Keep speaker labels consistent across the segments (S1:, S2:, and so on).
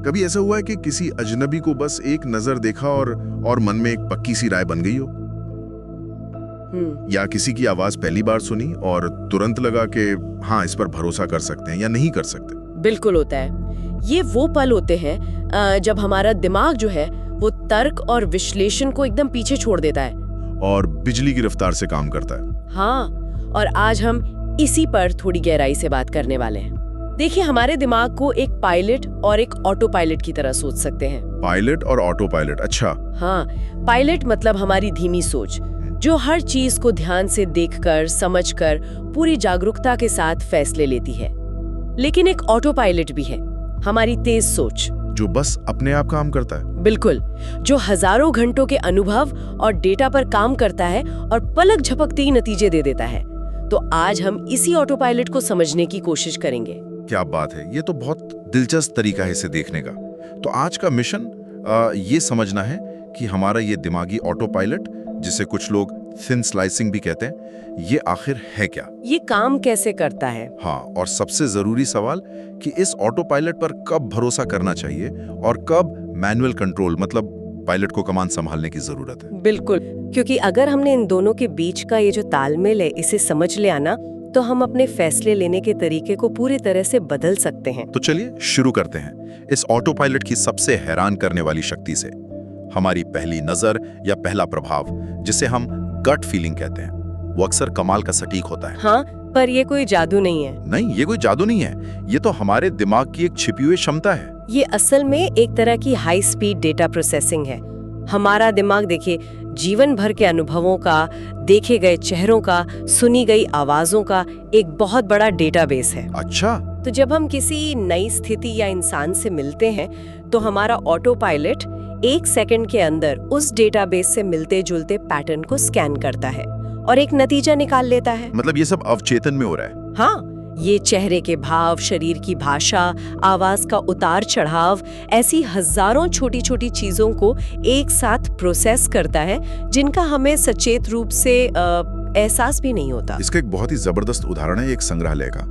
S1: कभी ऐसा हुआ है कि किसी अजनबी को बस एक नजर देखा और मन में एक पक्की सी राय बन गई हो? या किसी की आवाज पहली बार सुनी और तुरंत लगा कि हाँ, इस पर भरोसा कर सकते हैं या नहीं कर सकते?
S2: बिल्कुल होता है। ये वो पल होते हैं जब हमारा दिमाग जो है वो तर्क और विश्लेषण को एकदम पीछे छोड़ देता है
S1: और बिजली की रफ्तार से काम करता है।
S2: हाँ, और आज हम इसी पर थोड़ी गहराई से बात करने वाले हैं। देखिए, हमारे दिमाग को एक पायलट और एक ऑटो पायलट की तरह सोच सकते हैं।
S1: पायलट और ऑटो पायलट, अच्छा।
S2: हाँ, पायलट मतलब हमारी धीमी सोच, जो हर चीज को ध्यान से देखकर, समझकर, पूरी जागरूकता के साथ फैसले लेती है। लेकिन एक ऑटो पायलट भी है, हमारी तेज सोच,
S1: जो बस अपने आप काम करता है।
S2: बिल्कुल, जो हजारों घंटों के अनुभव और डेटा पर काम करता है और पलक झपकते ही नतीजे दे देता है। तो आज हम इसी ऑटो पायलट को समझने की कोशिश करेंगे।
S1: क्या बात है, ये तो बहुत दिलचस्प तरीका है इसे देखने का। तो आज का मिशन ये समझना है कि हमारा ये दिमागी ऑटो पायलट, जिसे कुछ लोग थिन स्लाइसिंग भी कहते हैं, ये आखिर है क्या,
S2: ये काम कैसे करता है।
S1: हाँ, और सबसे जरूरी सवाल कि इस ऑटो पायलट पर कब भरोसा करना चाहिए और कब मैनुअल कंट्रोल, मतलब पायलट को कमान संभालने की जरूरत है।
S2: बिल्कुल, क्योंकि अगर हमने इन दोनों के बीच का ये जो तालमेल है, इसे समझ लिया ना, तो हम अपने फैसले लेने के तरीके को पूरी तरह से बदल सकते हैं।
S1: तो चलिए शुरू करते हैं इस ऑटो पायलट की सबसे हैरान करने वाली शक्ति से, हमारी पहली नजर या पहला प्रभाव, जिसे हम गट फीलिंग कहते हैं। वो अक्सर कमाल का सटीक होता है।
S2: हाँ, पर ये कोई जादू नहीं है।
S1: नहीं, ये कोई जादू नहीं है, ये तो हमारे दिमाग की एक छिपी हुई क्षमता है।
S2: ये असल में एक तरह की हाई स्पीड डेटा प्रोसेसिंग है। हमारा दिमाग देखिए, जीवन भर के अनुभवों का, देखे गए चेहरों का, सुनी गई आवाजों का एक बहुत बड़ा डेटाबेस है।
S1: अच्छा।
S2: तो जब हम किसी नई स्थिति या इंसान से मिलते हैं, तो हमारा ऑटो पायलट 1 सेकंड के अंदर उस डेटाबेस से मिलते जुलते पैटर्न को स्कैन करता है और एक नतीजा निकाल लेता है।
S1: मतलब ये सब अवचेतन में हो रहा है?
S2: हाँ, ये चेहरे के भाव, शरीर की भाषा, आवाज का उतार चढ़ाव, ऐसी हजारों छोटी छोटी चीजों को एक साथ प्रोसेस करता है, जिनका हमें सचेत रूप से एहसास भी नहीं होता।
S1: इसका एक बहुत ही जबरदस्त उदाहरण है एक संग्रहालय का।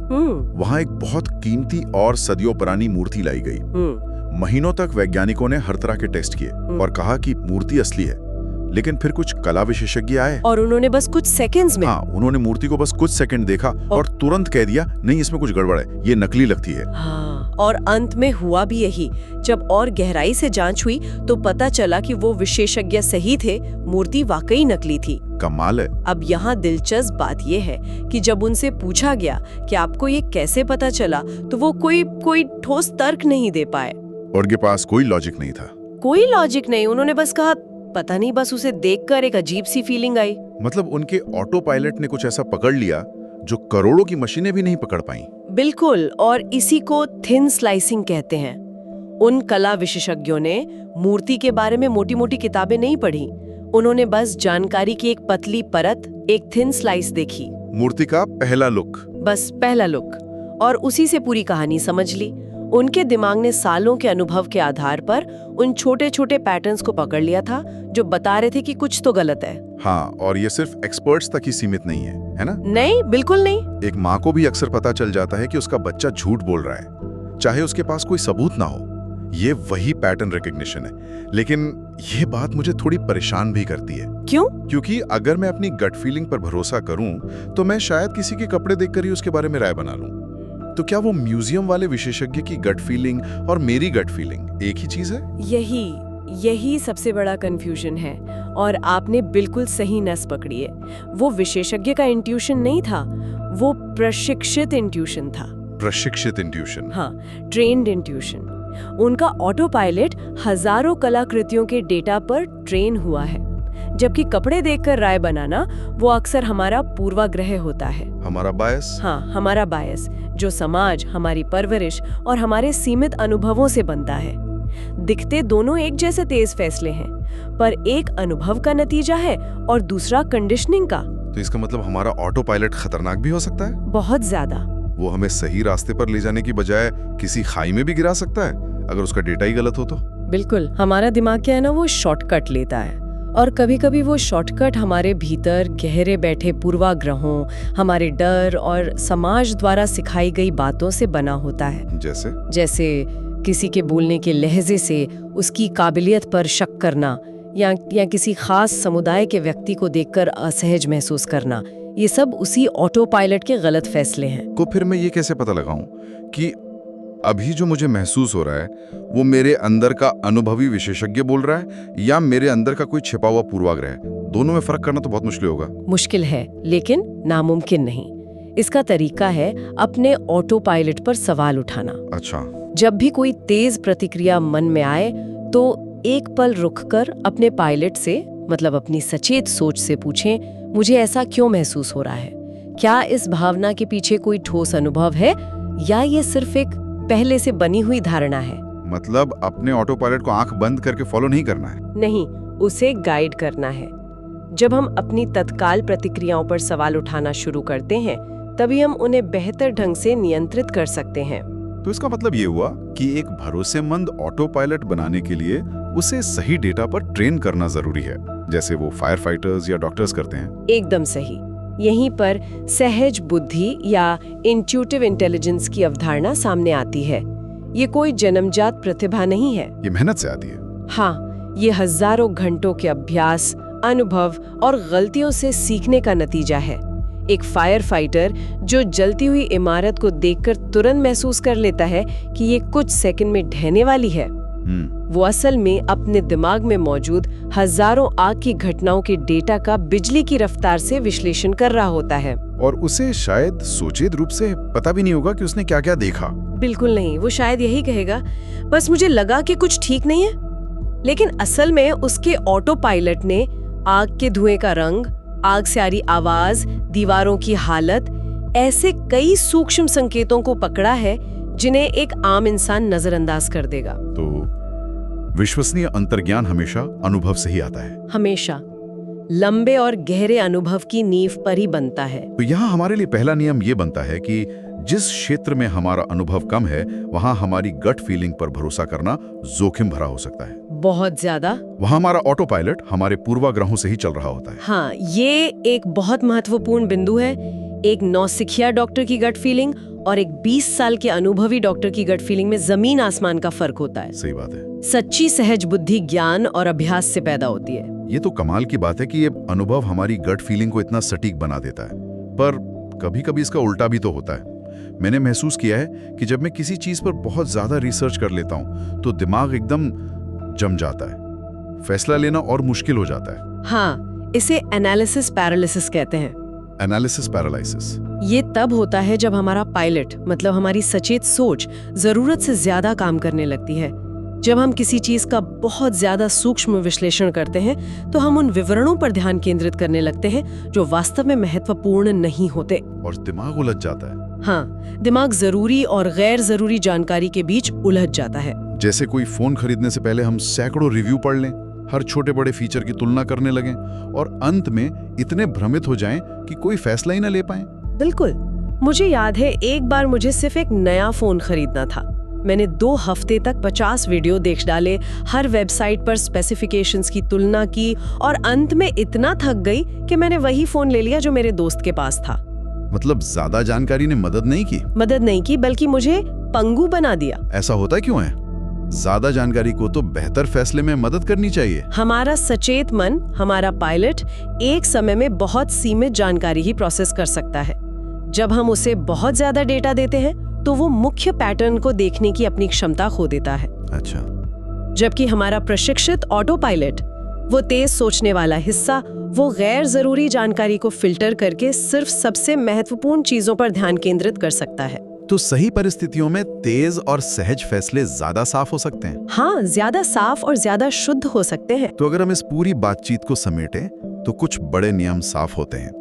S1: वहाँ एक बहुत कीमती और सदियों पुरानी मूर्ति लाई गई। महीनों तक वैज्ञानिकों ने हर तरह के टेस्ट किए और कहा कि मूर्ति असली है, लेकिन फिर कुछ कला विशेषज्ञ आए
S2: और उन्होंने बस कुछ सेकंड्स में,
S1: हाँ, उन्होंने मूर्ति को बस कुछ सेकंड देखा और तुरंत कह दिया, नहीं, इसमें कुछ गड़बड़ है, ये नकली लगती है।
S2: हाँ, और अंत में हुआ भी यही। जब और गहराई से जांच हुई तो पता चला कि वो विशेषज्ञ सही थे, मूर्ति वाकई नकली थी।
S1: कमाल है।
S2: अब यहाँ दिलचस्प बात यह है कि जब उनसे पूछा गया कि आपको ये कैसे पता चला, तो वो कोई ठोस तर्क नहीं दे पाए।
S1: उनके पास कोई लॉजिक नहीं था।
S2: कोई लॉजिक नहीं, उन्होंने बस कहा पता नहीं, बस उसे देखकर एक अजीब सी फीलिंग आई।
S1: मतलब उनके ऑटो पायलट ने कुछ ऐसा पकड़ लिया जो करोड़ों की मशीनें भी नहीं पकड़ पाई।
S2: बिल्कुल, और इसी को थिन स्लाइसिंग कहते हैं। उन कला विशेषज्ञों ने मूर्ति के बारे में मोटी मोटी किताबें नहीं पढ़ी, उन्होंने बस जानकारी की एक पतली परत, एक थिन स्लाइस देखी।
S1: मूर्ति का पहला लुक,
S2: बस पहला लुक, और उसी से पूरी कहानी समझ ली। उनके दिमाग ने सालों के अनुभव के आधार पर उन छोटे छोटे पैटर्न्स को पकड़ लिया था, जो बता रहे थे कि कुछ तो गलत है।
S1: हाँ, और ये सिर्फ एक्सपर्ट्स तक ही सीमित नहीं है ना?
S2: नहीं, बिल्कुल नहीं।
S1: एक माँ को भी अक्सर पता चल जाता है कि उसका बच्चा झूठ बोल रहा है, चाहे उसके पास कोई सबूत ना हो। ये वही पैटर्न रिकग्निशन है। लेकिन ये बात मुझे थोड़ी परेशान भी करती है।
S2: क्यों?
S1: क्योंकि अगर मैं अपनी गट फीलिंग पर भरोसा करूं, तो मैं शायद किसी के कपड़े देखकर ही उसके बारे में राय बना लूं। तो क्या वो म्यूजियम वाले विशेषज्ञ की गट फीलिंग और मेरी गट फीलिंग एक ही चीज है?
S2: यही सबसे बड़ा कंफ्यूजन है, और आपने बिल्कुल सही नस पकड़ी है। वो विशेषज्ञ का इंट्यूशन नहीं था, वो प्रशिक्षित इंट्यूशन था।
S1: प्रशिक्षित इंट्यूशन?
S2: हाँ, ट्रेन्ड इंट्यूशन। उनका ऑटो पायलट हजारों कलाकृतियों के डेटा पर ट्रेन हुआ है, जबकि कपड़े देखकर राय बनाना वो अक्सर हमारा पूर्वाग्रह होता है।
S1: हमारा बायस?
S2: हाँ, हमारा बायस, जो समाज, हमारी परवरिश और हमारे सीमित अनुभवों से बनता है। दिखते दोनों एक जैसे तेज फैसले हैं, पर एक अनुभव का नतीजा है और दूसरा कंडीशनिंग का।
S1: तो इसका मतलब हमारा ऑटो पायलट खतरनाक भी हो सकता है?
S2: बहुत ज्यादा। वो
S1: हमें सही रास्ते पर ले जाने की बजाय किसी खाई में भी गिरा सकता है, अगर उसका डेटा ही गलत हो तो।
S2: बिल्कुल, हमारा दिमाग क्या है ना, वो शॉर्टकट लेता है, और कभी कभी वो शॉर्टकट हमारे भीतर गहरे बैठे पूर्वाग्रहों, हमारे डर और समाज द्वारा सिखाई गई बातों से बना होता है।
S1: जैसे
S2: किसी के बोलने के लहजे से उसकी काबिलियत पर शक करना या किसी खास समुदाय के व्यक्ति को देखकर असहज महसूस करना, ये सब उसी ऑटो पायलट के गलत फैसले हैं।
S3: तो फिर मैं ये कैसे पता लगाऊं कि अभी जो मुझे महसूस हो रहा है वो मेरे अंदर का अनुभवी विशेषज्ञ बोल रहा है या मेरे अंदर का कोई छिपा हुआ पूर्वाग्रह है? दोनों में फर्क करना तो बहुत मुश्किल होगा।
S2: मुश्किल है, लेकिन नामुमकिन नहीं। इसका तरीका है अपने ऑटो पायलट पर सवाल उठाना।
S3: अच्छा।
S2: जब भी कोई तेज प्रतिक्रिया मन में आए तो एक पल रुककर अपने पायलट से, मतलब अपनी सचेत सोच से पूछें, मुझे ऐसा क्यों महसूस हो रहा है? क्या इस भावना के पीछे कोई ठोस अनुभव है या ये सिर्फ एक पहले से बनी हुई धारणा है?
S3: मतलब अपने ऑटो पायलट को आंख बंद करके फॉलो नहीं करना है?
S2: नहीं, उसे गाइड करना है। जब हम अपनी तत्काल प्रतिक्रियाओं पर सवाल उठाना शुरू करते हैं, तभी हम उन्हें बेहतर ढंग से नियंत्रित कर सकते हैं।
S3: तो इसका मतलब ये हुआ कि एक भरोसेमंद ऑटो पायलट बनाने के लिए उसे सही डेटा पर ट्रेन करना जरूरी है, जैसे वो फायर फाइटर्स या डॉक्टर्स करते हैं।
S2: एकदम सही। यहीं पर सहज बुद्धि या इंट्यूटिव इंटेलिजेंस की अवधारणा सामने आती है। ये कोई जन्मजात प्रतिभा नहीं है।
S3: ये मेहनत से आती है।
S2: हाँ, ये हजारों घंटों के अभ्यास, अनुभव और गलतियों से सीखने का नतीजा है। एक फायर फाइटर जो जलती हुई इमारत को देखकर तुरंत महसूस कर लेता है कि ये कुछ सेकंड में ढहने वाली है, वो असल में अपने दिमाग में मौजूद हजारों आग की घटनाओं के डेटा का बिजली की रफ्तार से विश्लेषण कर रहा होता है।
S3: और उसे शायद सूचित रूप से पता भी नहीं होगा कि उसने क्या क्या देखा।
S2: बिल्कुल नहीं, वो शायद यही कहेगा, बस मुझे लगा कि कुछ ठीक नहीं है। लेकिन असल में उसके ऑटो पायलट ने आग के धुएं का रंग, आग से आ रही आवाज, दीवारों की हालत, ऐसे कई सूक्ष्म संकेतों को पकड़ा है जिन्हें एक आम इंसान नजरअंदाज कर देगा।
S3: तो विश्वसनीय अंतर्ज्ञान हमेशा अनुभव से ही आता है।
S2: हमेशा लंबे और गहरे अनुभव की नींव पर ही बनता है।
S3: तो यहाँ हमारे लिए पहला नियम ये बनता है कि जिस क्षेत्र में हमारा अनुभव कम है, वहाँ हमारी गट फीलिंग पर भरोसा करना जोखिम भरा हो सकता है।
S2: बहुत ज्यादा।
S3: वहाँ हमारा ऑटो पायलट हमारे पूर्वाग्रहों से ही चल रहा होता है।
S2: हाँ, ये एक बहुत महत्वपूर्ण बिंदु है। एक नौसिखिया डॉक्टर की गट फीलिंग और एक 20 साल के अनुभवी डॉक्टर की गट फीलिंग में जमीन आसमान का फर्क होता है।
S3: सही बात है।
S2: सच्ची सहज बुद्धि ज्ञान और अभ्यास से पैदा होती है।
S3: ये तो कमाल की बात है कि ये अनुभव हमारी गट फीलिंग को इतना सटीक बना देता है, पर कभी-कभी इसका उल्टा भी तो होता है। मैंने महसूस किया है कि जब मैं किसी चीज पर बहुत ज्यादा रिसर्च कर लेता हूँ तो दिमाग एकदम जम जाता है, फैसला लेना और मुश्किल हो जाता है।
S2: हाँ, इसे एनालिसिस पैरालिसिस कहते हैं।
S3: एनालिसिस पैरालिसिस
S2: ये तब होता है जब हमारा पायलट, मतलब हमारी सचेत सोच, जरूरत से ज्यादा काम करने लगती है। जब हम किसी चीज का बहुत ज्यादा सूक्ष्म विश्लेषण करते हैं तो हम उन विवरणों पर ध्यान केंद्रित करने लगते हैं जो वास्तव में महत्वपूर्ण नहीं होते,
S3: और दिमाग उलझ जाता है।
S2: हाँ, दिमाग जरूरी और गैर जरूरी जानकारी के बीच उलझ जाता है।
S3: जैसे कोई फोन खरीदने से पहले हम सैकड़ों रिव्यू पढ़ लें, हर छोटे बड़े फीचर की तुलना करने लगें और अंत में इतने भ्रमित हो जाएं कि कोई फैसला ही न ले पाएं।
S2: बिल्कुल। मुझे याद है एक बार मुझे सिर्फ एक नया फोन खरीदना था। मैंने 2 हफ्ते तक 50 वीडियो देख डाले, हर वेबसाइट पर स्पेसिफिकेशंस की तुलना की और अंत में इतना थक गई कि मैंने वही फोन ले लिया जो मेरे दोस्त के पास था।
S3: मतलब ज्यादा जानकारी ने मदद नहीं की?
S2: मदद नहीं की, बल्कि मुझे पंगु बना दिया।
S3: ऐसा होता क्यों है? ज्यादा जानकारी को तो बेहतर फैसले में मदद करनी चाहिए।
S2: हमारा सचेत मन, हमारा पायलट, एक समय में बहुत सीमित जानकारी ही प्रोसेस कर सकता है। जब हम उसे बहुत ज्यादा डेटा देते हैं तो वो मुख्य पैटर्न को देखने की अपनी क्षमता खो देता है।
S3: अच्छा।
S2: जबकि हमारा प्रशिक्षित ऑटो पायलट, वो तेज सोचने वाला हिस्सा, वो गैर जरूरी जानकारी को फिल्टर करके सिर्फ सबसे महत्वपूर्ण चीजों पर ध्यान केंद्रित कर सकता है।
S3: तो सही परिस्थितियों में तेज और सहज फैसले ज्यादा साफ हो सकते हैं।
S2: हाँ, ज्यादा साफ और ज्यादा शुद्ध हो सकते हैं।
S3: तो अगर हम इस पूरी बातचीत को समेटें तो कुछ बड़े नियम साफ होते हैं।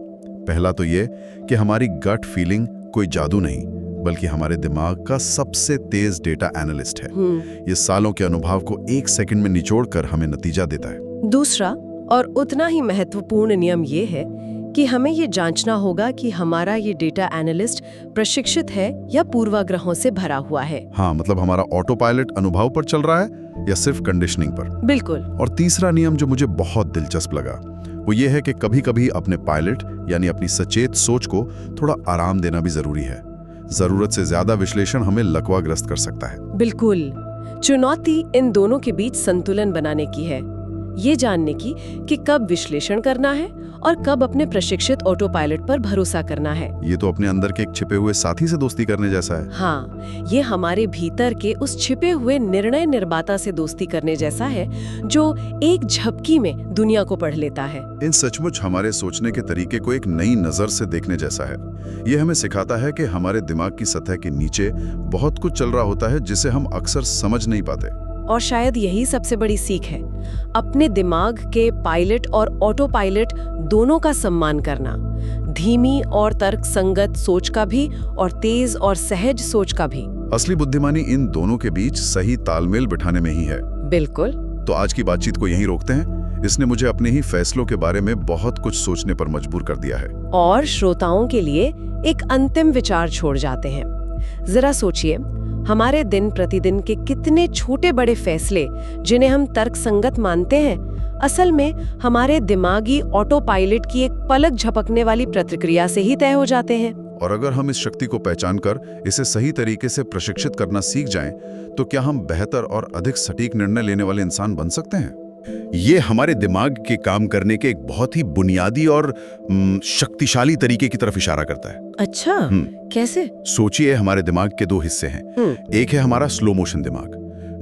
S3: पहला तो ये कि हमारी गट फीलिंग कोई जादू नहीं, बल्कि हमारे दिमाग का सबसे तेज डेटा एनालिस्ट है। ये सालों के अनुभव को 1 सेकंड में निचोड़कर हमें नतीजा देता है।
S2: दूसरा और उतना ही महत्वपूर्ण नियम ये है कि हमें ये जांचना होगा कि हमारा ये डेटा एनालिस्ट प्रशिक्षित है या पूर्वाग्रहों से भरा हुआ है।
S3: हाँ, मतलब हमारा ऑटो पायलट अनुभव पर चल रहा है या सिर्फ कंडीशनिंग पर।
S2: बिल्कुल।
S3: और तीसरा नियम जो मुझे बहुत दिलचस्प लगा वो ये है कि कभी-कभी अपने पायलट यानी अपनी सचेत सोच को थोड़ा आराम देना भी जरूरी है। जरूरत से ज्यादा विश्लेषण हमें लकवाग्रस्त कर सकता है।
S2: बिल्कुल। चुनौती इन दोनों के बीच संतुलन बनाने की है, ये जानने की कि कब विश्लेषण करना है और कब अपने प्रशिक्षित ऑटो पायलट पर भरोसा करना है।
S3: ये तो अपने अंदर के एक छिपे हुए साथी से दोस्ती करने जैसा है।
S2: हाँ, ये हमारे भीतर के उस छिपे हुए निर्णय निर्माता से दोस्ती करने जैसा है जो एक झपकी में दुनिया को पढ़ लेता है।
S3: इन सचमुच हमारे सोचने के तरीके को एक नई नजर से देखने जैसा है। ये हमें सिखाता है कि हमारे दिमाग की सतह के नीचे बहुत कुछ चल रहा होता है जिसे हम अक्सर समझ नहीं पाते।
S2: और शायद यही सबसे बड़ी सीख है, अपने दिमाग के पायलट और ऑटो पायलट दोनों का सम्मान करना, धीमी और तर्क संगत सोच का भी और तेज और सहज सोच का भी।
S3: असली बुद्धिमानी इन दोनों के बीच सही तालमेल बिठाने में ही है।
S2: बिल्कुल।
S3: तो आज की बातचीत को यहीं रोकते हैं। इसने मुझे अपने ही फैसलों के बारे में बहुत कुछ सोचने पर मजबूर कर दिया है।
S2: और श्रोताओं के लिए एक अंतिम विचार छोड़ जाते हैं। जरा सोचिए, हमारे दिन प्रतिदिन के कितने छोटे बड़े फैसले जिन्हें हम तर्कसंगत मानते हैं, असल में हमारे दिमागी ऑटो पायलट की एक पलक झपकने वाली प्रतिक्रिया से ही तय हो जाते हैं।
S3: और अगर हम इस शक्ति को पहचान कर इसे सही तरीके से प्रशिक्षित करना सीख जाएं, तो क्या हम बेहतर और अधिक सटीक निर्णय लेने वाले इंसान बन सकते हैं? ये हमारे दिमाग के काम करने के एक बहुत ही बुनियादी और शक्तिशाली तरीके की तरफ इशारा करता है।
S2: अच्छा, कैसे?
S3: सोचिए, हमारे दिमाग के दो हिस्से हैं। एक है हमारा स्लो मोशन दिमाग,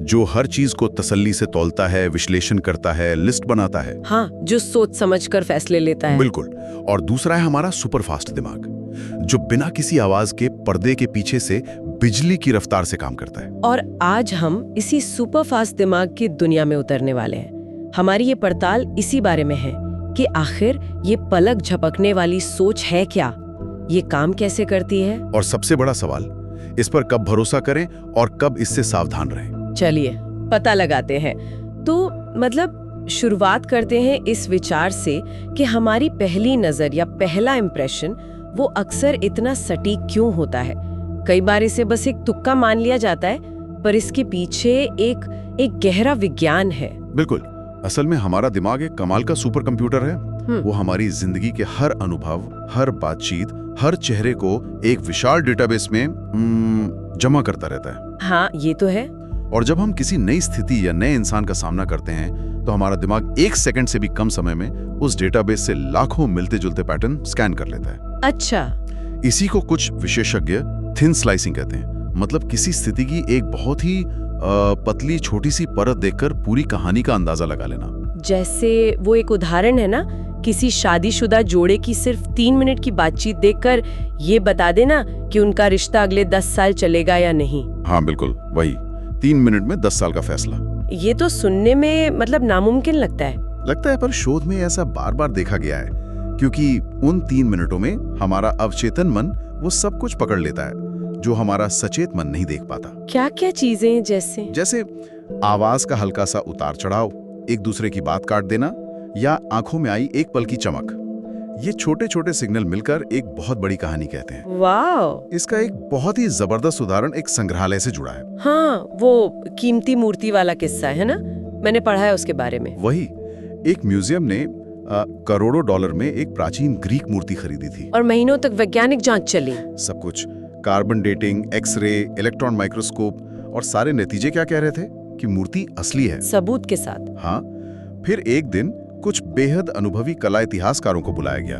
S3: जो हर चीज को तसल्ली से तौलता है, विश्लेषण करता है, लिस्ट बनाता है।
S2: हाँ, जो सोच समझकर फैसले लेता है।
S3: बिल्कुल। और दूसरा है हमारा सुपर फास्ट दिमाग, जो बिना किसी आवाज के पर्दे के पीछे से बिजली की रफ्तार से काम करता है।
S2: और आज हम इसी सुपर फास्ट दिमाग की दुनिया में उतरने वाले हैं। हमारी ये पड़ताल इसी बारे में है कि आखिर ये पलक झपकने वाली सोच है क्या, ये काम कैसे करती है,
S3: और सबसे बड़ा सवाल, इस पर कब भरोसा करें और कब इससे सावधान रहें।
S2: चलिए पता लगाते हैं। तो मतलब शुरुआत करते हैं इस विचार से कि हमारी पहली नजर या पहला इंप्रेशन वो अक्सर इतना सटीक क्यों होता है। कई बार इसे बस एक तुक्का मान लिया जाता है, पर इसके पीछे एक गहरा विज्ञान है।
S3: बिल्कुल। असल में हमारा दिमाग एक कमाल का सुपर कंप्यूटर है। वो हमारी जिंदगी के हर अनुभव, हर बातचीत, हर चेहरे को एक विशाल डेटाबेस में जमा करता रहता है।
S2: हाँ, ये तो है।
S3: और जब हम किसी नई स्थिति या नए इंसान का सामना करते हैं, तो हमारा दिमाग 1 सेकंड से भी कम समय में उस डेटाबेस से लाखों मिलते जुलते पैटर्न स्कैन कर लेता है।
S2: अच्छा।
S3: इसी को कुछ विशेषज्ञ थिन स्लाइसिंग कहते हैं। मतलब किसी स्थिति की एक बहुत ही पतली छोटी सी परत देखकर पूरी कहानी का अंदाजा लगा लेना।
S2: जैसे वो एक उदाहरण है ना, किसी शादीशुदा जोड़े की सिर्फ 3 मिनट की बातचीत देखकर ये बता देना कि उनका रिश्ता अगले 10 साल चलेगा या नहीं।
S3: हाँ बिल्कुल, वही 3 मिनट में 10 साल का फैसला।
S2: ये तो सुनने में मतलब नामुमकिन लगता है।
S3: पर शोध में ऐसा बार बार देखा गया है, क्योंकि उन 3 मिनटों में हमारा अवचेतन मन वो सब कुछ पकड़ लेता है जो हमारा सचेत मन नहीं देख पाता।
S2: क्या क्या चीजें? जैसे
S3: आवाज का हल्का सा उतार चढ़ाव, एक दूसरे की बात काट देना, या आंखों में आई एक पल की चमक। ये छोटे छोटे सिग्नल मिलकर एक बहुत बड़ी कहानी कहते हैं।
S2: वाह!
S3: इसका एक बहुत ही जबरदस्त उदाहरण एक संग्रहालय से जुड़ा है।
S2: हाँ, वो कीमती मूर्ति वाला किस्सा है ना, मैंने पढ़ा है उसके बारे में।
S3: वही, एक म्यूजियम ने करोड़ों डॉलर में एक प्राचीन ग्रीक मूर्ति खरीदी थी,
S2: और महीनों तक वैज्ञानिक जांच चली।
S3: सब कुछ, carbon dating, x ray, electron microscope, और सारे नतीजे क्या कह रहे थे कि मूर्ति असली है,
S2: सबूत के साथ।
S3: हाँ। फिर एक दिन कुछ बेहद अनुभवी कला इतिहासकारों को बुलाया गया,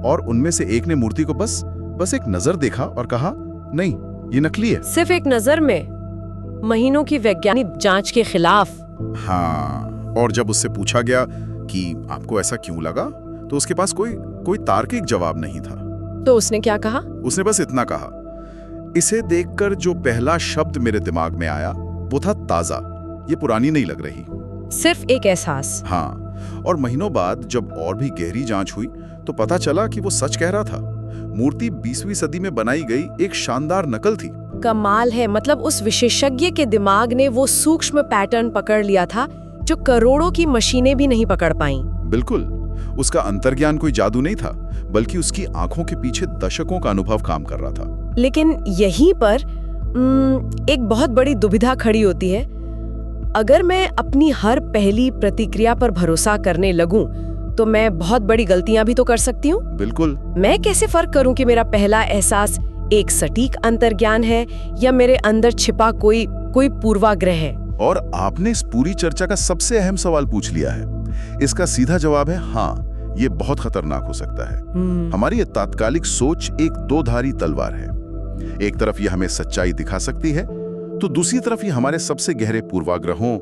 S3: और उनमें से एक ने मूर्ति को बस एक नजर देखा और कहा, नहीं, ये नकली है।
S2: सिर्फ एक नजर में, महीनों की वैज्ञानिक जांच के खिलाफ।
S3: हाँ, और जब उससे पूछा गया कि आपको ऐसा क्यों लगा, तो उसके पास कोई तार्किक जवाब नहीं था।
S2: तो उसने क्या कहा?
S3: उसने बस इतना कहा, इसे देखकर जो पहला शब्द मेरे दिमाग में आया वो था ताजा, ये पुरानी नहीं लग रही।
S2: सिर्फ एक एहसास।
S3: हाँ, और महीनों बाद जब और भी गहरी जांच हुई तो पता चला कि वो सच कह रहा था। मूर्ति 20वीं सदी में बनाई गई एक शानदार नकल थी।
S2: कमाल है, मतलब उस विशेषज्ञ के दिमाग ने वो सूक्ष्म पैटर्न पकड़ लिया था जो करोड़ों की मशीनें भी नहीं पकड़ पाईं।
S3: बिल्कुल, उसका अंतर्ज्ञान कोई जादू नहीं था, बल्कि उसकी आंखों के पीछे दशकों का अनुभव काम कर रहा था।
S2: लेकिन यहीं पर एक बहुत बड़ी दुविधा खड़ी होती है। अगर मैं अपनी हर पहली प्रतिक्रिया पर भरोसा करने लगूं, तो मैं बहुत बड़ी गलतियां भी तो कर सकती हूँ।
S3: बिल्कुल।
S2: मैं कैसे फर्क करूं कि मेरा पहला एहसास एक सटीक अंतर्ज्ञान है या मेरे अंदर छिपा कोई पूर्वाग्रह है?
S1: और आपने इस पूरी चर्चा का सबसे अहम सवाल पूछ लिया है। इसका सीधा जवाब है हाँ, ये बहुत खतरनाक हो सकता है। हमारी ये तात्कालिक सोच एक दो-धारी तलवार है। एक तरफ ये हमें सच्चाई दिखा सकती है, तो दूसरी तरफ ये हमारे सबसे गहरे पूर्वाग्रहों,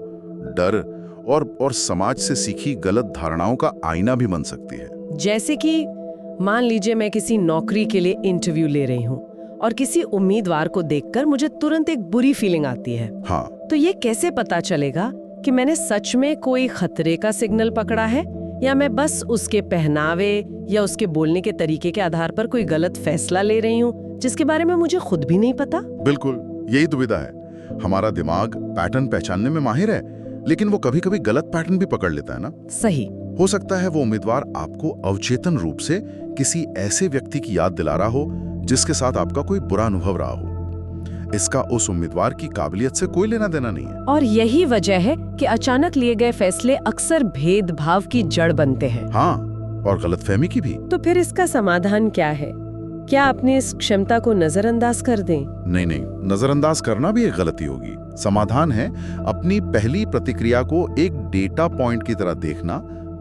S1: डर और समाज से सीखी गलत धारणाओं का आईना भी बन सकती है।
S2: जैसे कि मान लीजिए मैं किसी नौकरी के लिए इंटरव्यू ले रही हूँ और किसी उम्मीदवार को देखकर मुझे तुरंत एक बुरी फीलिंग आती है।
S1: हाँ,
S2: तो ये कैसे पता चलेगा कि मैंने सच में कोई खतरे का सिग्नल पकड़ा है या मैं बस उसके पहनावे या उसके बोलने के तरीके के आधार पर कोई गलत फैसला ले रही हूँ जिसके बारे में मुझे खुद भी नहीं पता?
S3: बिल्कुल, यही दुविधा है। हमारा दिमाग पैटर्न पहचानने में माहिर है, लेकिन वो कभी-कभी गलत पैटर्न भी पकड़ लेता है ना।
S2: सही।
S3: हो सकता है वो उम्मीदवार आपको अवचेतन रूप से किसी ऐसे व्यक्ति की याद दिला रहा हो जिसके साथ आपका कोई बुरा अनुभव रहा हो। इसका उस उम्मीदवार की काबिलियत से कोई लेना देना नहीं है।
S2: और यही वजह है कि अचानक लिए गए फैसले अक्सर भेदभाव की जड़ बनते हैं।
S3: हाँ, और गलतफहमी की भी।
S2: तो फिर इसका समाधान क्या है? क्या अपनी इस क्षमता को नजरअंदाज कर दें?
S3: नहीं, नजरअंदाज करना भी एक गलती होगी। समाधान है अपनी पहली प्रतिक्रिया को एक डेटा पॉइंट की तरह देखना,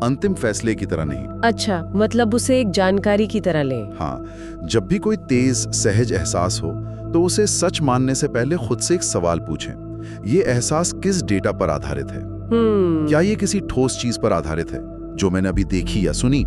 S3: अंतिम फैसले की तरह नहीं।
S2: अच्छा, मतलब उसे एक जानकारी की तरह लें।
S3: हाँ, जब भी कोई तेज सहज एहसास हो तो उसे सच मानने से पहले खुद से एक सवाल पूछें। ये एहसास किस डेटा पर आधारित है? क्या ये किसी ठोस चीज पर आधारित है जो मैंने अभी देखी या सुनी,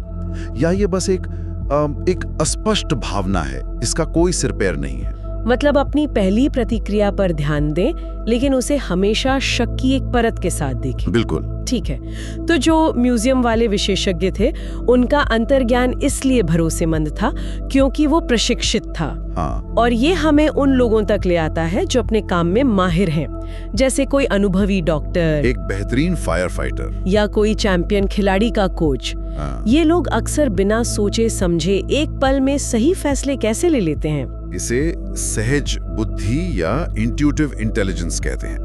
S3: या ये बस एक अस्पष्ट भावना है, इसका कोई सिर पैर नहीं है?
S2: मतलब अपनी पहली प्रतिक्रिया पर ध्यान दें, लेकिन उसे हमेशा शक की एक परत के साथ देखें।
S3: बिल्कुल
S2: ठीक है। तो जो म्यूजियम वाले विशेषज्ञ थे, उनका अंतर्ज्ञान इसलिए भरोसेमंद था क्योंकि वो प्रशिक्षित था।
S3: हाँ।
S2: और ये हमें उन लोगों तक ले आता है जो अपने काम में माहिर हैं, जैसे कोई अनुभवी डॉक्टर,
S3: एक बेहतरीन फायर फाइटर,
S2: या कोई चैंपियन खिलाड़ी का कोच।
S3: हाँ।
S2: ये लोग अक्सर बिना सोचे समझे एक पल में सही फैसले कैसे ले लेते हैं।
S3: इसे सहज बुद्धि या इंट्यूटिव इंटेलिजेंस कहते हैं।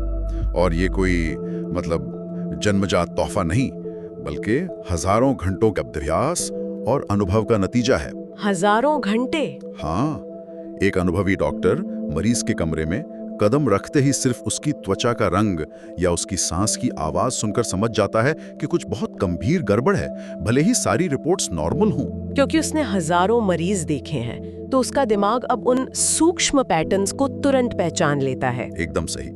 S3: और ये कोई मतलब जन्मजात तोहफा नहीं, बल्कि हजारों घंटों का अभ्यास और अनुभव का नतीजा है।
S2: हजारों घंटे?
S3: हाँ, एक अनुभवी डॉक्टर मरीज के कमरे में कदम रखते ही सिर्फ उसकी त्वचा का रंग या उसकी सांस की आवाज सुनकर समझ जाता है कि कुछ बहुत गंभीर गड़बड़ है, भले ही सारी रिपोर्ट्स नॉर्मल हों।
S2: क्योंकि उसने हजारों मरीज देखे हैं, तो उसका दिमाग अब उन सूक्ष्म पैटर्न्स को तुरंत पहचान लेता है।
S3: एकदम सही।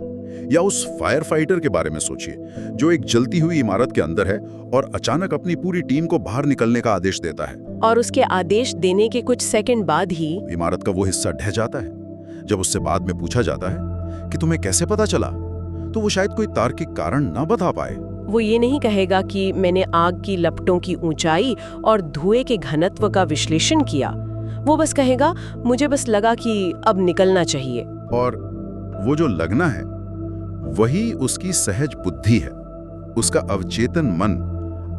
S3: या उस फायर फाइटर के बारे में सोचिए, जो एक जलती हुई इमारत के अंदर है और अचानक अपनी पूरी टीम को बाहर निकलने का आदेश देता है।
S2: और उसके आदेश देने के कुछ सेकंड बाद ही
S3: इमारत का वो हिस्सा ढह जाता है। जब उससे बाद में पूछा जाता है कि तुम्हें कैसे पता चला, तो वो शायद कोई तार्किक कारण ना बता पाए।
S2: वो ये नहीं कहेगा कि मैंने आग की लपटों की ऊंचाई और धुएं के घनत्व का विश्लेषण किया। वो बस कहेगा, मुझे बस लगा कि अब निकलना चाहिए।
S3: और वो जो लगना है वही उसकी सहज बुद्धि है। उसका अवचेतन मन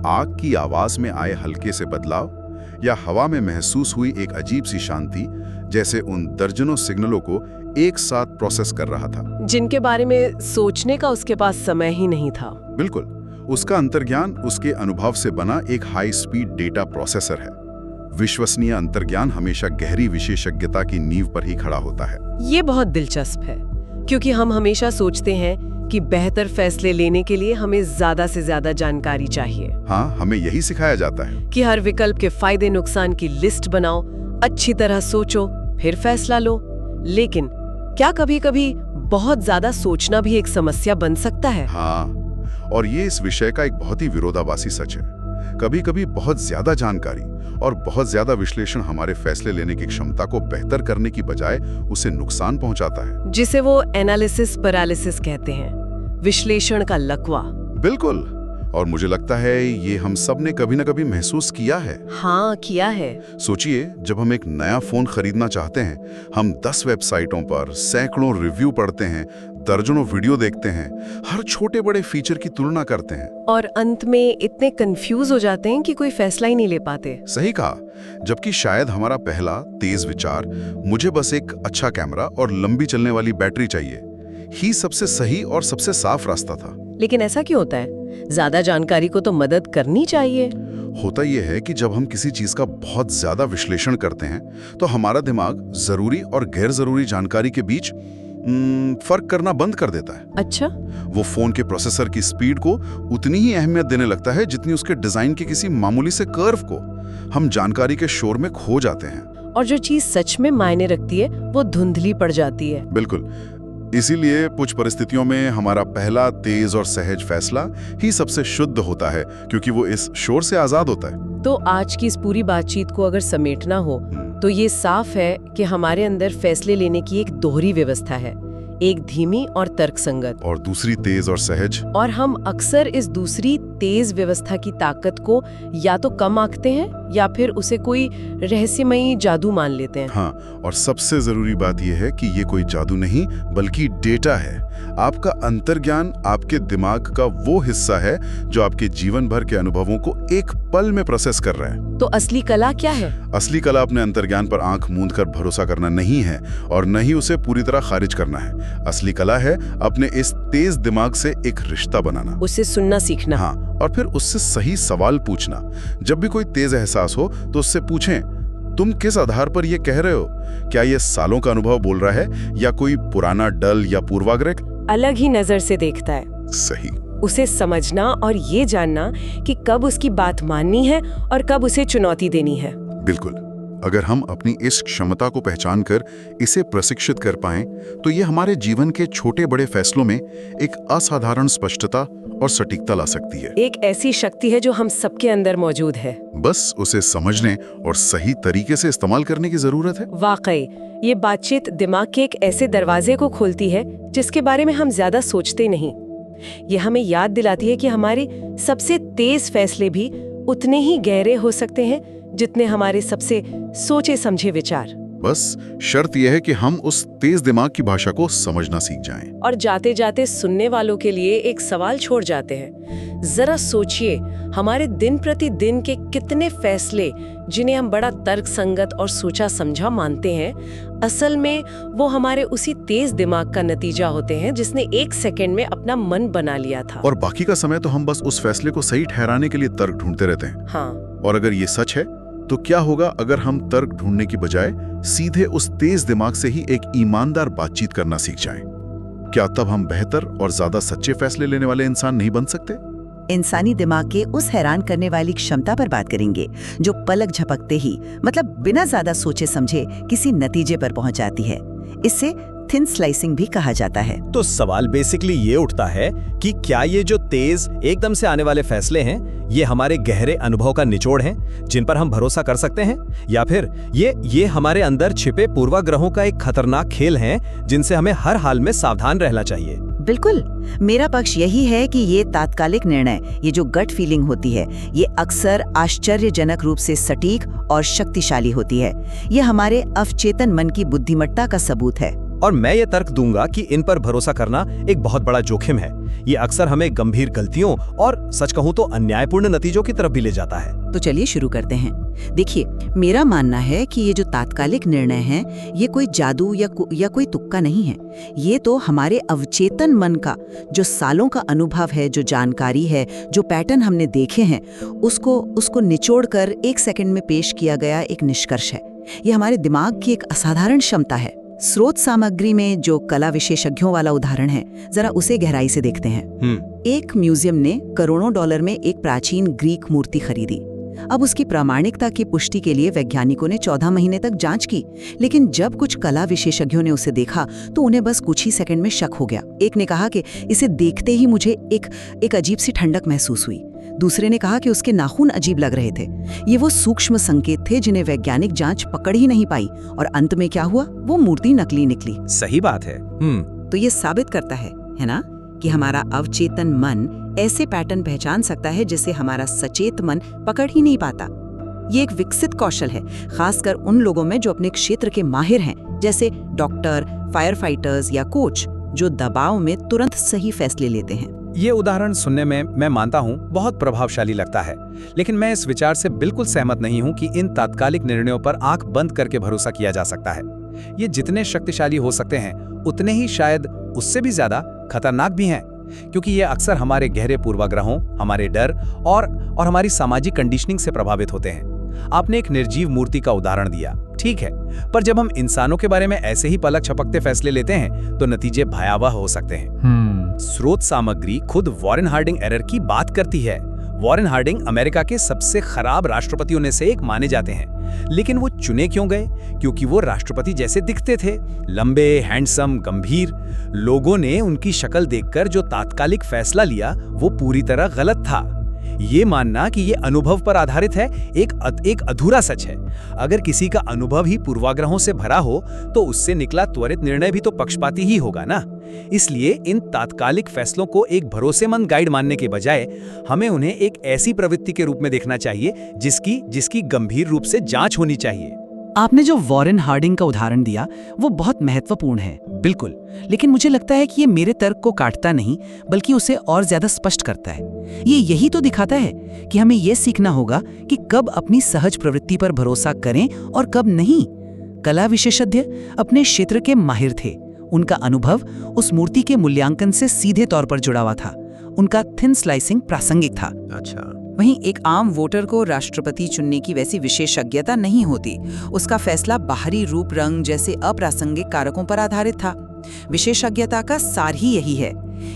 S3: आग की आवाज में आए हल्के से बदलाव या हवा में महसूस हुई एक अजीब सी शांति जैसे उन दर्जनों सिग्नलों को एक साथ प्रोसेस कर रहा था,
S2: जिनके बारे में सोचने का उसके पास समय ही नहीं था।
S3: बिल्कुल। उसका अंतर्ज्ञान उसके अनुभव से बना एक हाई स्पीड डेटा प्रोसेसर है। विश्वसनीय अंतर्ज्ञान हमेशा गहरी विशेषज्ञता की नींव पर ही खड़ा होता है।
S2: ये बहुत दिलचस्प है, क्योंकि हम हमेशा सोचते हैं कि बेहतर फैसले लेने के लिए हमें ज्यादा से ज्यादा जानकारी चाहिए।
S3: हाँ, हमें यही सिखाया जाता है
S2: कि हर विकल्प के फायदे नुकसान की लिस्ट बनाओ, अच्छी तरह सोचो, फिर फैसला लो। लेकिन क्या कभी-कभी बहुत ज्यादा सोचना भी एक समस्या बन सकता है?
S3: हाँ, और ये इस विषय का एक बहुत ही विरोधाभासी सच है। कभी-कभी बहुत ज्यादा जानकारी और बहुत ज्यादा विश्लेषण हमारे फैसले लेने की क्षमता को बेहतर करने की बजाय उसे नुकसान पहुंचाता है,
S2: जिसे वो एनालिसिस पैरालिसिस कहते हैं, विश्लेषण का लकवा।
S3: बिल्कुल। और मुझे लगता है ये हम सब ने कभी न कभी महसूस किया है।
S2: हाँ, किया है।
S3: सोचिए, जब हम एक नया फोन खरीदना चाहते हैं, हम 10 वेबसाइटों पर सैकड़ों रिव्यू पढ़ते हैं, दर्जनों वीडियो देखते हैं, हर छोटे बड़े फीचर की तुलना करते हैं,
S2: और अंत में इतने कंफ्यूज हो जाते हैं कि कोई फैसला ही नहीं ले पाते।
S3: सही कहा। जबकि शायद हमारा पहला तेज विचार, मुझे बस एक अच्छा कैमरा और लंबी चलने वाली बैटरी चाहिए, ही सबसे सही और सबसे साफ रास्ता था।
S2: लेकिन ऐसा क्यों होता है? ज्यादा जानकारी को तो मदद करनी चाहिए।
S3: होता यह है कि जब हम किसी चीज का बहुत ज्यादा विश्लेषण करते हैं, तो हमारा दिमाग जरूरी और गैर जरूरी जानकारी के बीच फर्क करना बंद कर देता है।
S2: अच्छा,
S3: वो फोन के प्रोसेसर की स्पीड को उतनी ही अहमियत देने लगता है जितनी उसके डिजाइन के किसी मामूली से कर्व को। हम जानकारी के शोर में खो जाते हैं
S2: और जो चीज सच में मायने रखती है वो धुंधली पड़ जाती है।
S3: बिल्कुल। इसीलिए कुछ परिस्थितियों में हमारा पहला तेज और सहज फैसला ही सबसे शुद्ध होता है, क्योंकि वो इस शोर से आजाद होता है।
S2: तो आज की इस पूरी बातचीत को अगर समेटना हो तो ये साफ है कि हमारे अंदर फैसले लेने की एक दोहरी व्यवस्था है, एक धीमी और तर्कसंगत,
S3: और दूसरी तेज और सहज।
S2: और हम अक्सर इस दूसरी तेज व्यवस्था की ताकत को या तो कम आंकते हैं या फिर उसे कोई रहस्यमयी जादू मान लेते हैं।
S3: हाँ, और सबसे जरूरी बात यह है कि ये कोई जादू नहीं बल्कि डेटा है। आपका अंतर्ज्ञान आपके दिमाग का वो हिस्सा है जो आपके जीवन भर के अनुभवों को एक पल में प्रोसेस कर रहा है।
S2: तो असली कला क्या है?
S3: असली कला अपने अंतर्ज्ञान पर आंख मूंद कर भरोसा करना नहीं है और न ही उसे पूरी तरह खारिज करना है। असली कला है अपने इस तेज दिमाग से एक रिश्ता बनाना,
S2: उसे सुनना सीखना।
S3: हाँ, और फिर उससे सही सवाल पूछना। जब भी कोई तेज एहसास हो तो उससे पूछें, तुम किस आधार पर ये कह रहे हो? क्या ये सालों का अनुभव बोल रहा है या कोई पुराना डल या पूर्वाग्रह?
S2: अलग ही नजर से देखता है।
S3: सही।
S2: उसे समझना और ये जानना कि कब उसकी बात माननी है और कब उसे चुनौती देनी है।
S3: बिल्कुल। अगर हम अपनी इस क्षमता को पहचान कर इसे प्रशिक्षित कर पाएं, तो ये हमारे जीवन के छोटे बड़े फैसलों में एक असाधारण स्पष्टता और सटीकता ला सकती है।
S2: एक ऐसी शक्ति है जो हम सबके अंदर मौजूद है,
S3: बस उसे समझने और सही तरीके से इस्तेमाल करने की जरूरत है।
S2: वाकई ये बातचीत दिमाग के एक ऐसे दरवाजे को खोलती है जिसके बारे में हम ज्यादा सोचते नहीं। ये हमें याद दिलाती है कि हमारे सबसे तेज फैसले भी उतने ही गहरे हो सकते हैं जितने हमारे सबसे सोचे समझे विचार।
S3: बस शर्त यह है कि हम उस तेज दिमाग की भाषा को समझना सीख जाएं।
S2: और जाते जाते सुनने वालों के लिए एक सवाल छोड़ जाते हैं। जरा सोचिए, हमारे दिन प्रतिदिन के कितने फैसले जिन्हें हम बड़ा तर्कसंगत और सोचा समझा मानते हैं, असल में वो हमारे उसी तेज दिमाग का नतीजा होते हैं जिसने एक सेकंड में अपना मन बना लिया था।
S3: और बाकी का समय तो हम बस उस फैसले को सही ठहराने के लिए तर्क ढूंढते रहते हैं।
S2: हाँ।
S3: और अगर ये सच है तो क्या होगा अगर हम तर्क ढूंढने की बजाय सीधे उस तेज दिमाग से ही एक ईमानदार बातचीत करना सीख जाएं? क्या तब हम बेहतर और ज्यादा सच्चे फैसले लेने वाले इंसान नहीं बन सकते?
S4: इंसानी दिमाग के उस हैरान करने वाली क्षमता पर बात करेंगे जो पलक झपकते ही, मतलब बिना ज्यादा सोचे समझे, किसी नतीजे पर पहुंच जाती है। इसे थिन स्लाइसिंग भी कहा जाता है।
S5: तो सवाल बेसिकली ये उठता है कि क्या ये जो तेज एकदम से आने वाले फैसले हैं, ये हमारे गहरे अनुभव का निचोड़ हैं जिन पर हम भरोसा कर सकते हैं, या फिर ये हमारे अंदर छिपे पूर्वाग्रहों का एक खतरनाक खेल हैं जिनसे हमें हर हाल में सावधान रहना चाहिए?
S4: बिल्कुल, मेरा पक्ष यही है कि ये तात्कालिक निर्णय, ये जो गट फीलिंग होती है, ये अक्सर आश्चर्यजनक रूप से सटीक और शक्तिशाली होती है। ये हमारे अवचेतन मन की बुद्धिमत्ता का सबूत है।
S5: और मैं ये तर्क दूंगा कि इन पर भरोसा करना एक बहुत बड़ा जोखिम है। ये अक्सर हमें गंभीर गलतियों और सच कहूं तो अन्यायपूर्ण नतीजों की तरफ भी ले जाता है।
S4: तो चलिए शुरू करते हैं। देखिए, मेरा मानना है कि ये जो तात्कालिक निर्णय हैं, ये कोई जादू या कोई तुक्का नहीं है। ये तो हमारे अवचेतन मन का जो सालों का अनुभव है, जो जानकारी है, जो पैटर्न हमने देखे हैं, उसको निचोड़कर एक सेकंड में पेश किया गया एक निष्कर्ष है। ये हमारे दिमाग की एक असाधारण क्षमता है। स्रोत सामग्री में जो कला विशेषज्ञों वाला उदाहरण है, जरा उसे गहराई से देखते हैं। एक म्यूजियम ने करोड़ों डॉलर में एक प्राचीन ग्रीक मूर्ति खरीदी। अब उसकी प्रामाणिकता की पुष्टि के लिए वैज्ञानिकों ने 14 महीने तक जांच की, लेकिन जब कुछ कला विशेषज्ञों ने उसे देखा तो उन्हें बस कुछ ही सेकंड में शक हो गया। एक ने कहा कि इसे देखते ही मुझे एक अजीब सी ठंडक महसूस हुई। दूसरे ने कहा कि उसके नाखून अजीब लग रहे थे। ये वो सूक्ष्म संकेत थे जिन्हें वैज्ञानिक जांच पकड़ ही नहीं पाई, और अंत में क्या हुआ, वो मूर्ति नकली निकली।
S5: सही बात है।
S4: तो ये साबित करता है ना, कि हमारा अवचेतन मन ऐसे पैटर्न पहचान सकता है जिसे हमारा सचेत मन पकड़ ही नहीं पाता। ये एक विकसित कौशल है, खासकर उन लोगों में जो अपने क्षेत्र के माहिर हैं, जैसे डॉक्टर, फायर फाइटर्स या कोच, जो दबाव में तुरंत सही फैसले लेते हैं।
S5: ये उदाहरण सुनने में, मैं मानता हूँ, बहुत प्रभावशाली लगता है, लेकिन मैं इस विचार से बिल्कुल सहमत नहीं हूँ कि इन तात्कालिक निर्णयों पर आंख बंद करके भरोसा किया जा सकता है। ये जितने शक्तिशाली हो सकते हैं, उतने ही शायद उससे भी ज्यादा खतरनाक भी हैं, क्योंकि ये अक्सर हमारे गहरे पूर्वाग्रहों, हमारे डर और हमारी सामाजिक कंडीशनिंग से प्रभावित होते हैं। आपने एक निर्जीव मूर्ति का उदाहरण दिया। ठीक है, पर जब हम इंसानों के बारे में ऐसे ही पलक झपकते फैसले लेते हैं तो नतीजे भयावह हो सकते हैं। स्रोत सामग्री खुद वॉरेन हार्डिंग एरर की बात करती है। वॉरेन हार्डिंग अमेरिका के सबसे खराब राष्ट्रपतियों में से एक माने जाते हैं, लेकिन वो चुने क्यों गए? क्योंकि वो राष्ट्रपति जैसे दिखते थे, लंबे, हैंडसम, गंभीर। लोगों ने उनकी शक्ल देखकर जो तात्कालिक फैसला लिया वो पूरी तरह गलत था। ये मानना कि ये अनुभव पर आधारित है एक अधूरा सच है। अगर किसी का अनुभव ही पूर्वाग्रहों से भरा हो तो उससे निकला त्वरित निर्णय भी तो पक्षपाती ही होगा ना। इसलिए इन तात्कालिक फैसलों को एक भरोसेमंद गाइड मानने के बजाय हमें उन्हें एक ऐसी प्रवृत्ति के रूप में देखना चाहिए जिसकी गंभीर रूप से जांच होनी चाहिए।
S6: आपने जो वॉरेन हार्डिंग का उदाहरण दिया वो बहुत महत्वपूर्ण है, बिल्कुल, लेकिन मुझे लगता है कि ये मेरे तर्क को काटता नहीं बल्कि उसे और ज्यादा स्पष्ट करता है। ये यही तो दिखाता है कि हमें ये सीखना होगा कि कब अपनी सहज प्रवृत्ति पर भरोसा करें और कब नहीं। कला विशेषज्ञ अपने क्षेत्र के माहिर थे। उनका अनुभव उस मूर्ति के मूल्यांकन से सीधे तौर पर जुड़ा हुआ था। उनका थिन स्लाइसिंग प्रासंगिक था।
S5: अच्छा।
S4: वहीं एक आम वोटर को राष्ट्रपति चुनने की वैसी विशेषज्ञता नहीं होती। उसका फैसला बाहरी रूप रंग जैसे अप्रासंगिक कारकों पर आधारित था। विशेषज्ञता का सार ही यही है।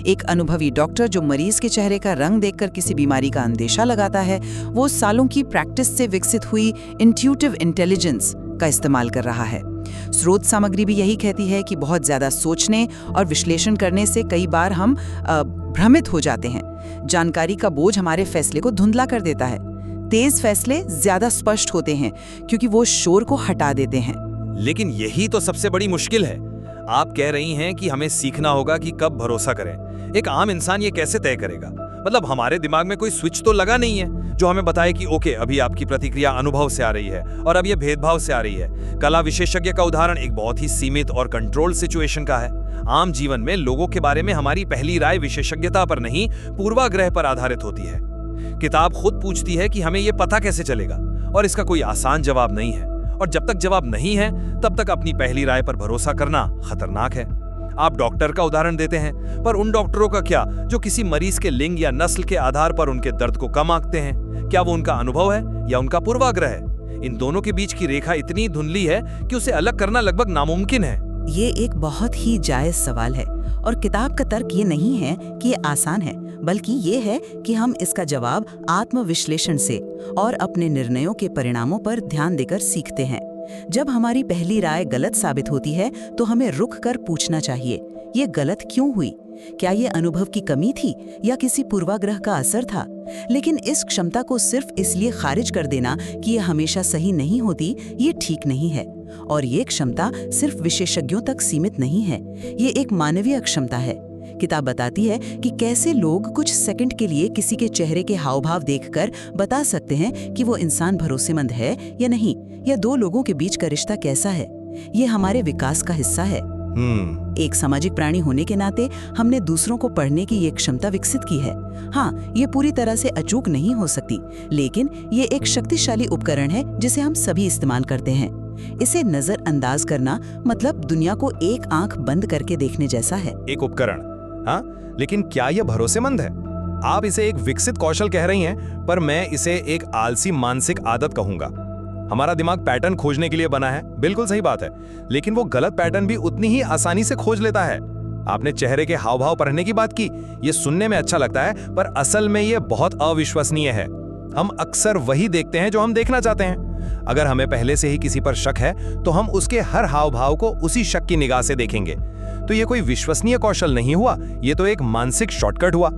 S4: एक अनुभवी डॉक्टर जो मरीज के चेहरे का रंग देखकर किसी बीमारी का अंदेशा लगाता है, वो सालों की प्रैक्टिस से विकसित हुई इंट्यूटिव इंटेलिजेंस का इस्तेमाल कर रहा है। स्रोत सामग्री भी यही कहती है कि बहुत ज्यादा सोचने और विश्लेषण करने से कई बार हम भ्रमित हो जाते हैं। जानकारी का बोझ हमारे फैसले को धुंधला कर देता है। तेज फैसले ज्यादा स्पष्ट होते हैं क्योंकि वो शोर को हटा देते हैं।
S7: लेकिन यही तो सबसे बड़ी मुश्किल है। आप कह रही हैं कि हमें सीखना होगा कि कब भरोसा करें। एक आम इंसान ये कैसे तय करेगा? मतलब हमारे दिमाग में कोई स्विच तो लगा नहीं है जो हमें बताए कि ओके, अभी आपकी प्रतिक्रिया अनुभव से आ रही है और अब ये भेदभाव से आ रही है। कला विशेषज्ञ का उदाहरण एक बहुत ही सीमित और कंट्रोल्ड सिचुएशन का है। आम जीवन में लोगों के बारे में हमारी पहली राय विशेषज्ञता पर नहीं, पूर्वाग्रह पर आधारित होती है। किताब खुद पूछती है कि हमें ये पता कैसे चलेगा, और इसका कोई आसान जवाब नहीं है। और जब तक जवाब नहीं है तब तक अपनी पहली राय पर भरोसा करना खतरनाक है। आप डॉक्टर का उदाहरण देते हैं, पर उन डॉक्टरों का क्या जो किसी मरीज के लिंग या नस्ल के आधार पर उनके दर्द को कम आंकते हैं? क्या वो उनका अनुभव है या उनका पूर्वाग्रह है? इन दोनों के बीच की रेखा इतनी धुंधली है कि उसे अलग करना लगभग नामुमकिन है।
S4: ये एक बहुत ही जायज सवाल है और किताब का तर्क ये नहीं है कि ये आसान है, बल्कि ये है कि हम इसका जवाब आत्मविश्लेषण से और अपने निर्णयों के परिणामों पर ध्यान देकर सीखते हैं। जब हमारी पहली राय गलत साबित होती है तो हमें रुक कर पूछना चाहिए, ये गलत क्यों हुई? क्या ये अनुभव की कमी थी या किसी पूर्वाग्रह का असर था? लेकिन इस क्षमता को सिर्फ इसलिए खारिज कर देना कि ये हमेशा सही नहीं होती, ये ठीक नहीं है। और ये क्षमता सिर्फ विशेषज्ञों तक सीमित नहीं है, ये एक मानवीय क्षमता है। किताब बताती है कि कैसे लोग कुछ सेकंड के लिए किसी के चेहरे के हाव भाव देखकर बता सकते हैं कि वो इंसान भरोसेमंद है या नहीं, या दो लोगों के बीच का रिश्ता कैसा है। ये हमारे विकास का हिस्सा है। एक सामाजिक प्राणी होने के नाते हमने दूसरों को पढ़ने की ये क्षमता विकसित की है। हाँ, ये पूरी तरह से अचूक नहीं हो सकती, लेकिन ये एक शक्तिशाली उपकरण है जिसे हम सभी इस्तेमाल करते हैं। इसे नजरअंदाज करना मतलब दुनिया को एक आंख बंद करके देखने जैसा है।
S7: एक उपकरण, हाँ, लेकिन क्या यह भरोसेमंद है? आप इसे एक विकसित कौशल कह रही हैं, पर मैं इसे एक आलसी मानसिक आदत कहूंगा। हमारा दिमाग पैटर्न खोजने के लिए बना है, बिल्कुल सही बात है, लेकिन वो गलत पैटर्न भी उतनी ही आसानी से खोज लेता है। आपने चेहरे के हाव भाव पढ़ने की बात की, ये सुनने में अच्छा लगता है, पर असल में ये बहुत अविश्वसनीय है। हम अक्सर वही देखते हैं जो हम देखना चाहते हैं। अगर हमें पहले से ही किसी पर शक है तो हम उसके हर हाव भाव को उसी शक की निगाह से देखेंगे। तो ये कोई विश्वसनीय कौशल नहीं हुआ, ये तो एक मानसिक शॉर्टकट हुआ।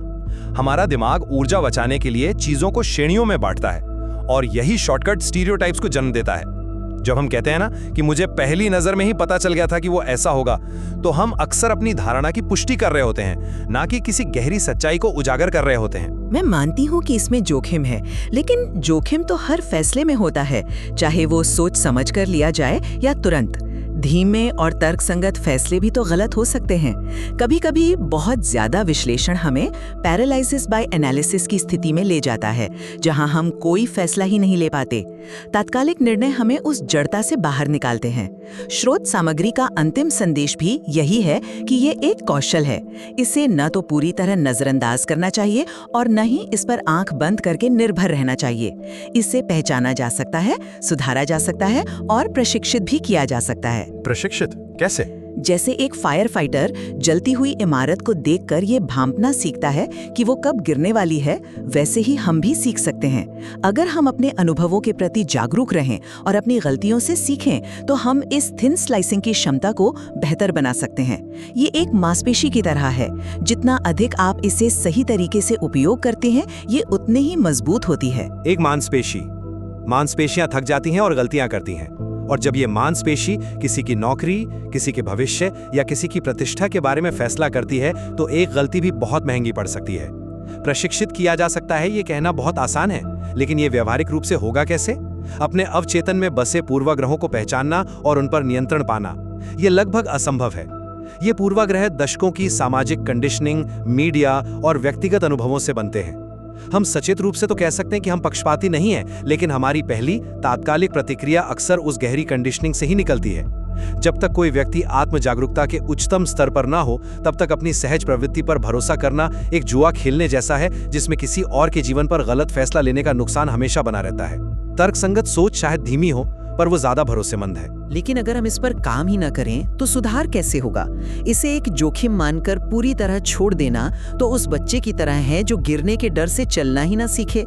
S7: हमारा दिमाग ऊर्जा बचाने के लिए चीजों को श्रेणियों में बांटता है, और यही शॉर्टकट स्टीरियोटाइप्स को जन्म देता है। जब हम कहते हैं ना कि मुझे पहली नजर में ही पता चल गया था कि वो ऐसा होगा, तो हम अक्सर अपनी धारणा की पुष्टि कर रहे होते हैं, ना कि किसी गहरी सच्चाई को उजागर कर रहे होते हैं।
S8: मैं मानती हूँ कि इसमें जोखिम है, लेकिन जोखिम तो हर फैसले में होता है, चाहे वो सोच समझ कर लिया जाए या तुरंत। धीमे और तर्कसंगत फैसले भी तो गलत हो सकते हैं। कभी-कभी बहुत ज्यादा विश्लेषण हमें पैरालिसिस बाय एनालिसिस की स्थिति में ले जाता है, जहां हम कोई फैसला ही नहीं ले पाते। तात्कालिक निर्णय हमें उस जड़ता से बाहर निकालते हैं। स्रोत सामग्री का अंतिम संदेश भी यही है कि ये एक कौशल है। इसे न तो पूरी तरह नजरअंदाज करना चाहिए और न ही इस पर आंख बंद करके निर्भर रहना चाहिए। इसे पहचाना जा सकता है, सुधारा जा सकता है और प्रशिक्षित भी किया जा सकता है।
S7: प्रशिक्षित कैसे?
S8: जैसे एक फायर फाइटर जलती हुई इमारत को देखकर ये भांपना सीखता है कि वो कब गिरने वाली है, वैसे ही हम भी सीख सकते हैं। अगर हम अपने अनुभवों के प्रति जागरूक रहें और अपनी गलतियों से सीखें, तो हम इस थिन स्लाइसिंग की क्षमता को बेहतर बना सकते हैं। ये एक मांसपेशी की तरह है। जितना अधिक आप इसे सही तरीके से उपयोग करते हैं, ये उतने ही मजबूत होती है।
S7: एक मांसपेशियां थक जाती हैं और गलतियां करती हैं, और जब ये मांसपेशी किसी की नौकरी, किसी के भविष्य या किसी की प्रतिष्ठा के बारे में फैसला करती है, तो एक गलती भी बहुत महंगी पड़ सकती है। प्रशिक्षित किया जा सकता है, ये कहना बहुत आसान है, लेकिन ये व्यावहारिक रूप से होगा कैसे? अपने अवचेतन में बसे पूर्वाग्रहों को पहचानना और उन पर नियंत्रण पाना, ये लगभग असंभव है। ये पूर्वाग्रह दशकों की सामाजिक कंडीशनिंग, मीडिया और व्यक्तिगत अनुभवों से बनते हैं। हम सचेत रूप से तो कह सकते हैं कि हम पक्षपाती नहीं हैं, लेकिन हमारी पहली तात्कालिक प्रतिक्रिया अक्सर उस गहरी कंडीशनिंग से ही निकलती है। जब तक कोई व्यक्ति आत्म जागरूकता के उच्चतम स्तर पर ना हो, तब तक अपनी सहज प्रवृत्ति पर भरोसा करना एक जुआ खेलने जैसा है, जिसमें किसी और के जीवन पर गलत फैसला लेने का नुकसान हमेशा बना रहता है। तर्कसंगत सोच शायद धीमी हो, पर वो ज्यादा भरोसेमंद है।
S4: लेकिन अगर हम इस पर काम ही न करें तो सुधार कैसे होगा? इसे एक जोखिम मानकर पूरी तरह छोड़ देना तो उस बच्चे की तरह है जो गिरने के डर से चलना ही ना सीखे।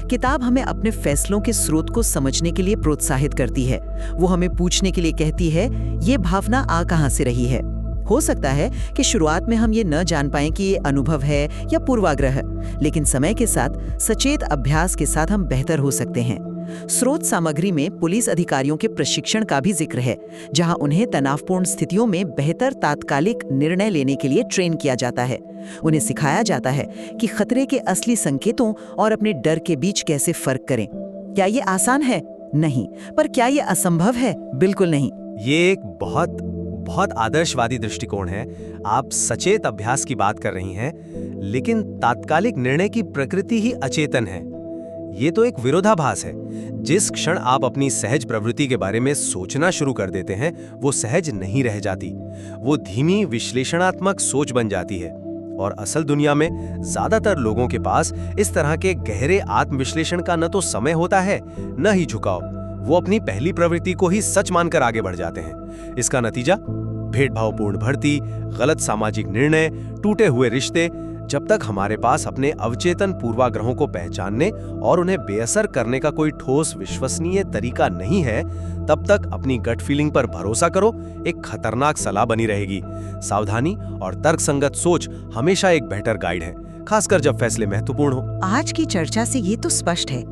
S4: किताब हमें अपने फैसलों के स्रोत को समझने के लिए प्रोत्साहित करती है। वो हमें पूछने के लिए कहती है, ये भावना आ कहां से रही है? हो सकता है कि शुरुआत में हम ये न जान पाएं कि ये अनुभव है या पूर्वाग्रह, लेकिन समय के साथ सचेत अभ्यास के साथ हम बेहतर हो सकते हैं। स्रोत सामग्री में पुलिस अधिकारियों के प्रशिक्षण का भी जिक्र है, जहां उन्हें तनावपूर्ण स्थितियों में बेहतर तात्कालिक निर्णय लेने के लिए ट्रेन किया जाता है। उन्हें सिखाया जाता है कि खतरे के असली संकेतों और अपने डर के बीच कैसे फर्क करें। क्या ये आसान है? नहीं। पर क्या ये असंभव है? बिल्कुल नहीं।
S7: ये एक बहुत आदर्शवादी दृष्टिकोण है। आप सचेत अभ्यास की बात कर रही हैं, लेकिन तात्कालिक निर्णय की प्रकृति ही अचेतन है। ये तो एक विरोधाभास है। जिस क्षण आप अपनी सहज प्रवृत्ति के बारे में सोचना शुरू कर देते हैं, वो सहज नहीं रह जाती। वो धीमी विश्लेषणात्मक सोच बन जाती है। और असल दुनिया में ज्यादातर लोगों के पास इस तरह के गहरे आत्मविश्लेषण का न तो समय होता है, न ही झुकाव। वो अपनी पहली प्रवृत्ति को ही सच मानकर आगे बढ़ जाते हैं। इसका नतीजा भेदभावपूर्ण भर्ती, गलत सामाजिक निर्णय, टूटे हुए रिश्ते। जब तक हमारे पास अपने अवचेतन पूर्वाग्रहों को पहचानने और उन्हें बेअसर करने का कोई ठोस विश्वसनीय तरीका नहीं है, तब तक अपनी गट फीलिंग पर भरोसा करो एक खतरनाक सलाह बनी रहेगी। सावधानी और तर्कसंगत सोच हमेशा एक बेहतर गाइड है, खासकर जब फैसले महत्वपूर्ण हो।
S4: आज की चर्चा से ये तो स्पष्ट है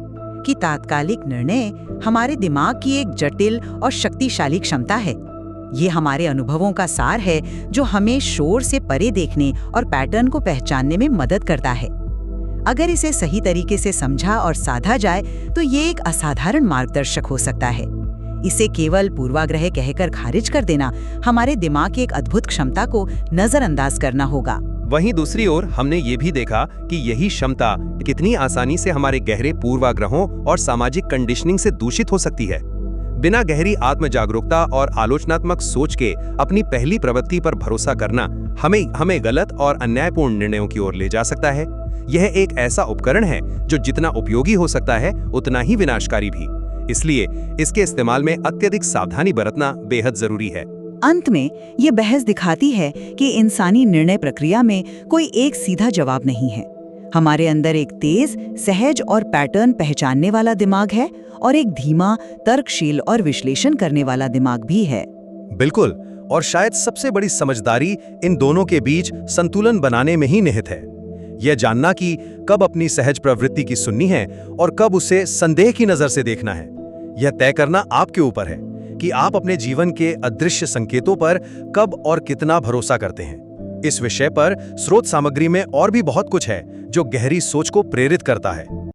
S4: कि तात्कालिक निर्णय हमारे दिमाग की एक जटिल और शक्तिशाली क्षमता है। ये हमारे अनुभवों का सार है जो हमें शोर से परे देखने और पैटर्न को पहचानने में मदद करता है। अगर इसे सही तरीके से समझा और साधा जाए तो ये एक असाधारण मार्गदर्शक हो सकता है। इसे केवल पूर्वाग्रह कहकर खारिज कर देना हमारे दिमाग की एक अद्भुत क्षमता को नजरअंदाज करना होगा।
S7: वहीं दूसरी ओर हमने ये भी देखा कि यही क्षमता कितनी आसानी से हमारे गहरे पूर्वाग्रहों और सामाजिक कंडीशनिंग से दूषित हो सकती है। बिना गहरी आत्म जागरूकता और आलोचनात्मक सोच के अपनी पहली प्रवृत्ति पर भरोसा करना हमें गलत और अन्यायपूर्ण निर्णयों की ओर ले जा सकता है। यह एक ऐसा उपकरण है जो जितना उपयोगी हो सकता है, उतना ही विनाशकारी भी। इसलिए इसके इस्तेमाल में अत्यधिक सावधानी बरतना बेहद जरूरी है।
S4: अंत में ये बहस दिखाती है कि इंसानी निर्णय प्रक्रिया में कोई एक सीधा जवाब नहीं है। हमारे अंदर एक तेज, सहज और पैटर्न पहचानने वाला दिमाग है और एक धीमा, तर्कशील और विश्लेषण करने वाला दिमाग भी है।
S7: बिल्कुल, और शायद सबसे बड़ी समझदारी इन दोनों के बीच संतुलन बनाने में ही निहित है। यह जानना कि कब अपनी सहज प्रवृत्ति की सुननी है और कब उसे संदेह की नजर से देखना है, यह तय करना आपके ऊपर है कि आप अपने जीवन के अदृश्य संकेतों पर कब और कितना भरोसा करते हैं। इस विषय पर स्रोत सामग्री में और भी बहुत कुछ है जो गहरी सोच को प्रेरित करता है।